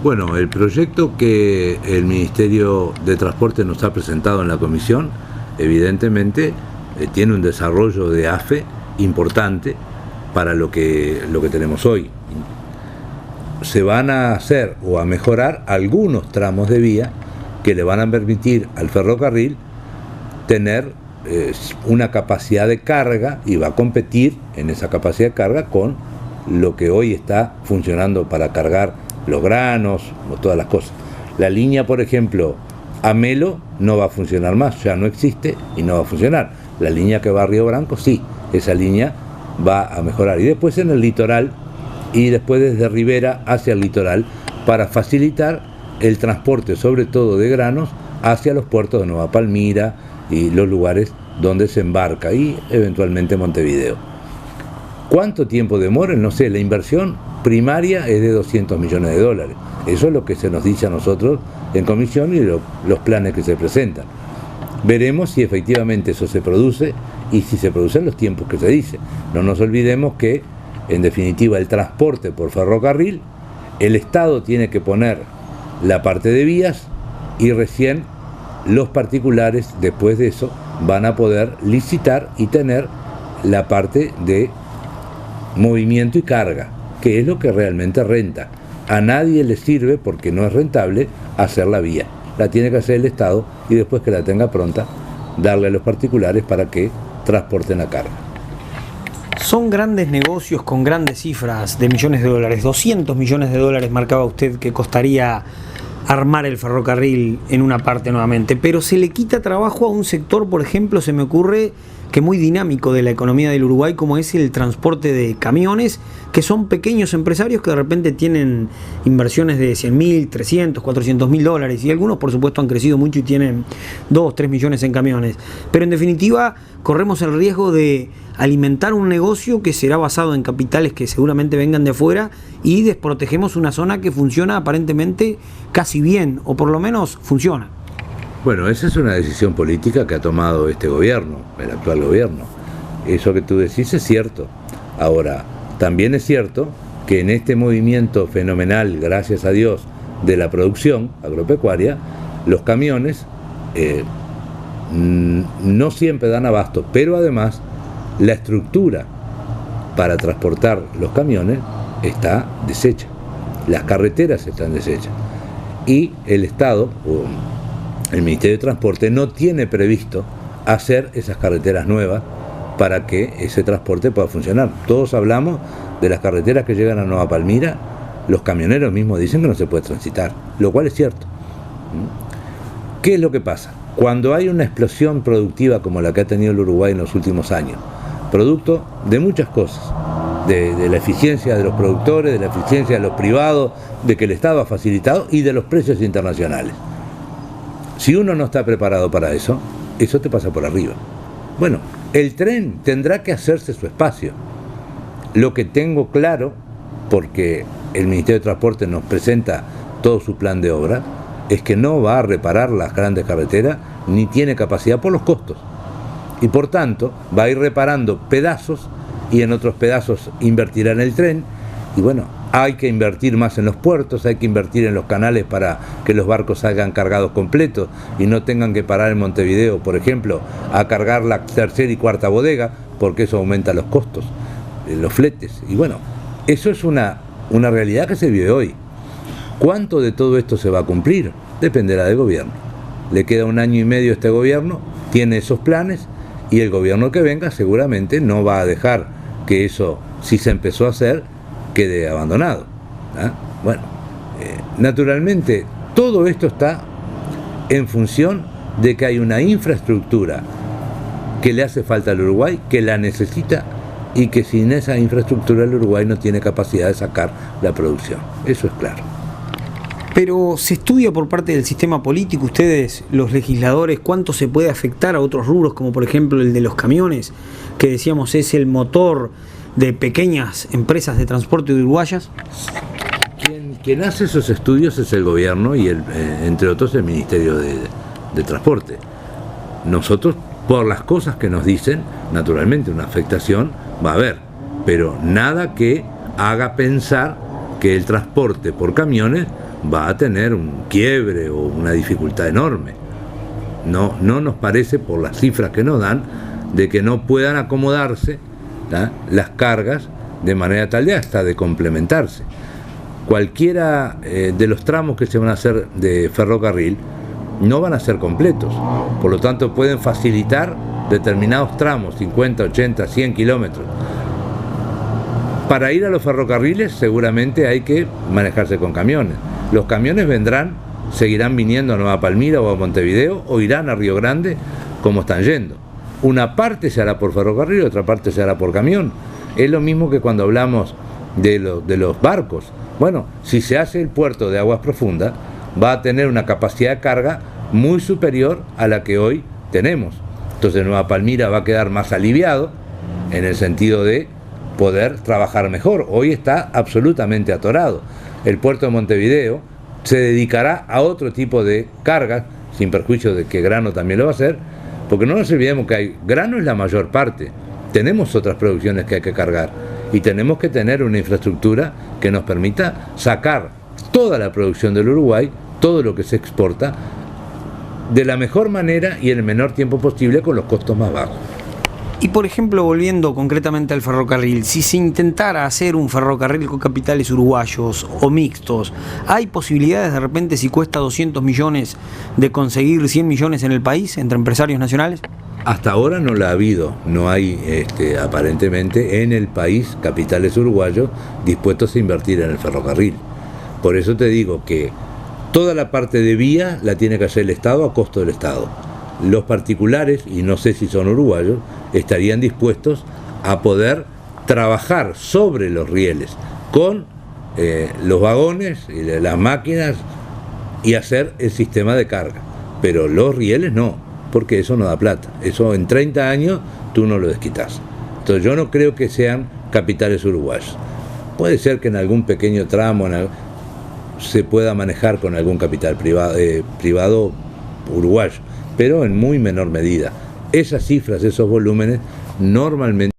Bueno, el proyecto que el Ministerio de Transporte nos ha presentado en la comisión, evidentemente, tiene un desarrollo de AFE importante para lo que tenemos hoy. Se van a hacer o a mejorar algunos tramos de vía que le van a permitir al ferrocarril tener una capacidad de carga, y va a competir en esa capacidad de carga con lo que hoy está funcionando para cargar los granos o todas las cosas. La línea, por ejemplo, a Melo no va a funcionar más, ya no existe y no va a funcionar. La línea que va a Río Branco, sí, esa línea va a mejorar. Y después en el litoral, y después desde Rivera hacia el litoral, para facilitar el transporte, sobre todo de granos, hacia los puertos de Nueva Palmira y los lugares donde se embarca, y eventualmente Montevideo. ¿Cuánto tiempo demora? No sé, la inversión primaria es de 200 millones de dólares. Eso es lo que se nos dice a nosotros en comisión y los planes que se presentan. Veremos si efectivamente eso se produce y si se producen los tiempos que se dice. No nos olvidemos que, en definitiva, el transporte por ferrocarril, el Estado tiene que poner la parte de vías y recién los particulares, después de eso, van a poder licitar y tener la parte de movimiento y carga, que es lo que realmente renta. A nadie le sirve, porque no es rentable, hacer la vía. La tiene que hacer el Estado, y después que la tenga pronta, darle a los particulares para que transporten la carga. Son grandes negocios con grandes cifras de millones de dólares. 200 millones de dólares marcaba usted que costaría armar el ferrocarril en una parte nuevamente, pero se le quita trabajo a un sector, por ejemplo, se me ocurre que muy dinámico de la economía del Uruguay, como es el transporte de camiones, que son pequeños empresarios que de repente tienen inversiones de 100.000, 300, 400.000 dólares, y algunos por supuesto han crecido mucho y tienen 2, 3 millones en camiones, pero en definitiva corremos el riesgo de alimentar un negocio que será basado en capitales que seguramente vengan de afuera, y desprotegemos una zona que funciona aparentemente casi bien, o por lo menos funciona. Bueno, esa es una decisión política que ha tomado este gobierno, el actual gobierno. Eso que tú decís es cierto. Ahora, también es cierto que en este movimiento fenomenal, gracias a Dios, de la producción agropecuaria, los camiones no siempre dan abasto, pero además la estructura para transportar los camiones está deshecha, las carreteras están deshechas, y el Estado, el Ministerio de Transporte, no tiene previsto hacer esas carreteras nuevas para que ese transporte pueda funcionar. Todos hablamos de las carreteras que llegan a Nueva Palmira, los camioneros mismos dicen que no se puede transitar, lo cual es cierto. ¿Qué es lo que pasa? Cuando hay una explosión productiva como la que ha tenido el Uruguay en los últimos años, producto de muchas cosas, de la eficiencia de los productores, de la eficiencia de los privados, de que el Estado ha facilitado, y de los precios internacionales. Si uno no está preparado para eso, eso te pasa por arriba. Bueno, el tren tendrá que hacerse su espacio. Lo que tengo claro, porque el Ministerio de Transporte nos presenta todo su plan de obra, es que no va a reparar las grandes carreteras, ni tiene capacidad por los costos. Y por tanto, va a ir reparando pedazos, y en otros pedazos invertirá en el tren. Y bueno, hay que invertir más en los puertos, hay que invertir en los canales para que los barcos salgan cargados completos y no tengan que parar en Montevideo, por ejemplo, a cargar la tercera y cuarta bodega, porque eso aumenta los costos, los fletes. Y bueno, eso es una realidad que se vive hoy. ¿Cuánto de todo esto se va a cumplir? Dependerá del gobierno. Le queda 1 año y medio a este gobierno, tiene esos planes, y el gobierno que venga seguramente no va a dejar que eso, si se empezó a hacer, quede abandonado. Bueno, naturalmente todo esto está en función de que hay una infraestructura que le hace falta al Uruguay, que la necesita, y que sin esa infraestructura el Uruguay no tiene capacidad de sacar la producción. Eso es claro. Pero se estudia por parte del sistema político, ustedes, los legisladores, cuánto se puede afectar a otros rubros, como por ejemplo el de los camiones, que decíamos es el motor de pequeñas empresas de transporte uruguayas. Quien hace esos estudios es el gobierno y entre otros el Ministerio de Transporte. Nosotros, por las cosas que nos dicen, naturalmente una afectación va a haber, pero nada que haga pensar que el transporte por camiones va a tener un quiebre o una dificultad enorme. No nos parece, por las cifras que nos dan, de que no puedan acomodarse, ¿tá?, las cargas de manera tal de hasta de complementarse. Cualquiera de los tramos que se van a hacer de ferrocarril no van a ser completos, por lo tanto pueden facilitar determinados tramos, 50, 80, 100 kilómetros. Para ir a los ferrocarriles seguramente hay que manejarse con camiones. Los camiones seguirán viniendo a Nueva Palmira o a Montevideo, o irán a Río Grande como están yendo. Una parte se hará por ferrocarril, otra parte se hará por camión. Es lo mismo que cuando hablamos de los barcos. Bueno, si se hace el puerto de aguas profundas, va a tener una capacidad de carga muy superior a la que hoy tenemos. Entonces Nueva Palmira va a quedar más aliviado en el sentido de poder trabajar mejor. Hoy está absolutamente atorado. El puerto de Montevideo se dedicará a otro tipo de cargas, sin perjuicio de que grano también lo va a hacer, porque no nos olvidemos que grano es la mayor parte. Tenemos otras producciones que hay que cargar y tenemos que tener una infraestructura que nos permita sacar toda la producción del Uruguay, todo lo que se exporta, de la mejor manera y en el menor tiempo posible con los costos más bajos. Y por ejemplo, volviendo concretamente al ferrocarril, si se intentara hacer un ferrocarril con capitales uruguayos o mixtos, ¿hay posibilidades de repente, si cuesta 200 millones, de conseguir 100 millones en el país entre empresarios nacionales? Hasta ahora no la ha habido, no hay aparentemente en el país capitales uruguayos dispuestos a invertir en el ferrocarril. Por eso te digo que toda la parte de vía la tiene que hacer el Estado a costo del Estado. Los particulares, y no sé si son uruguayos, estarían dispuestos a poder trabajar sobre los rieles con los vagones y las máquinas y hacer el sistema de carga. Pero los rieles no, porque eso no da plata. Eso en 30 años tú no lo desquitas. Entonces yo no creo que sean capitales uruguayos. Puede ser que en algún pequeño tramo se pueda manejar con algún capital privado uruguayo, pero en muy menor medida. Esas cifras, esos volúmenes, normalmente